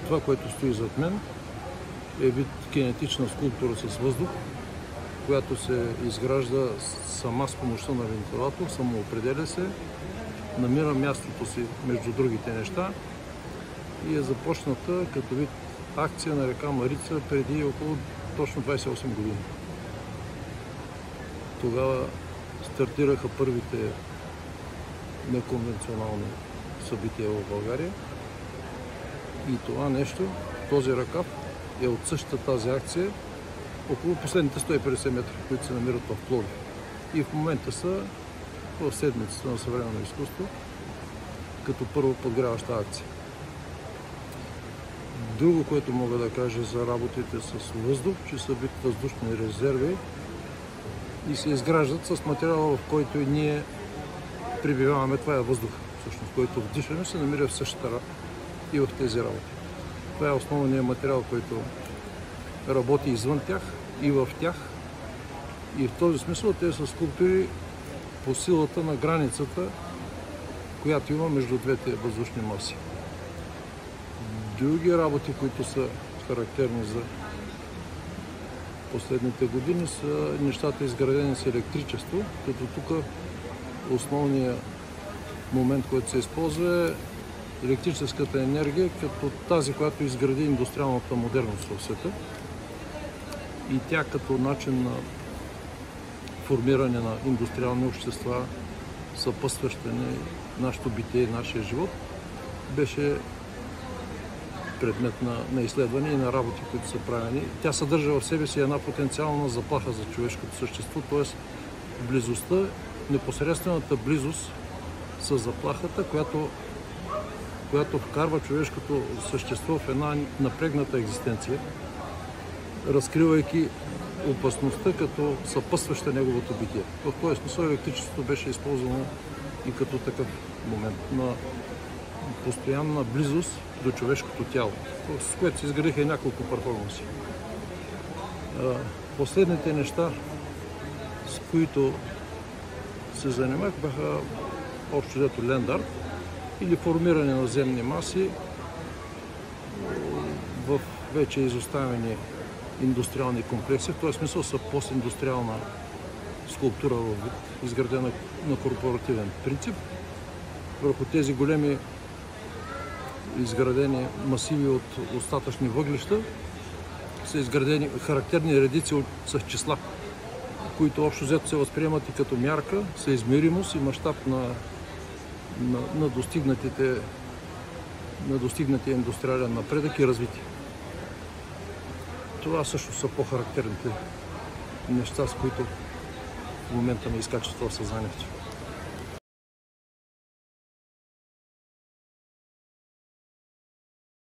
Това, което стои зад мен, е вид кинетична скулптура с въздух, която се изгражда сама с помощта на вентилатор, самоопределя се, намира мястото си между другите неща и е започната като вид акция на река Марица преди около точно 28 години. Тогава стартираха първите неконвенционални събития в България и това нещо, този ръкав е от същата тази акция около последните 150 метра, които се намират в Пловдив. И в момента са в седмицата на съвременно изкуство като първа подгряваща акция. Друго, което мога да кажа за работите с въздух, че са вид въздушни резерви и се изграждат с материала, в който и ние прибиваваме. Това е въздух, всъщност, който вдишаме, се намира в същата и в тези работи. Това е основният материал, който работи извън тях и в тях. И в този смисъл те са скулптури по силата на границата, която има между двете въздушни маси. Други работи, които са характерни за последните години, са нещата изградени с електричество, като тук основният момент, който се използва, е електрическата енергия, като тази, която изгради индустриалната модерност в света. И тя като начин на формиране на индустриални общества, съпътстващи нашето битие и нашия живот, беше предмет на изследване и на работи, които са правени. Тя съдържа в себе си една потенциална заплаха за човешкото същество, т.е. близостта, непосредствената близост с заплахата, която вкарва човешкото същество в една напрегната екзистенция, разкривайки опасността като съпътстваща неговото битие. В този смисъл електричеството беше използвано и като такъв момент на постоянна близост до човешкото тяло, с което се изградиха и няколко перформанси. Последните неща, с които се занимах, бяха общо взето ленд-арт или формиране на земни маси в вече изоставени индустриални комплекси. В този смисъл са постиндустриална скулптура, изградена на корпоративен принцип. Върху тези големи изградени масиви от остатъчни въглища са изградени характерни редици с числа, които общо взето се възприемат и като мярка, съизмеримост и мащаб на достигнатия индустриален напредък и развитие. Това също са по-характерните неща, с които в момента ме изкачат в съзнанието.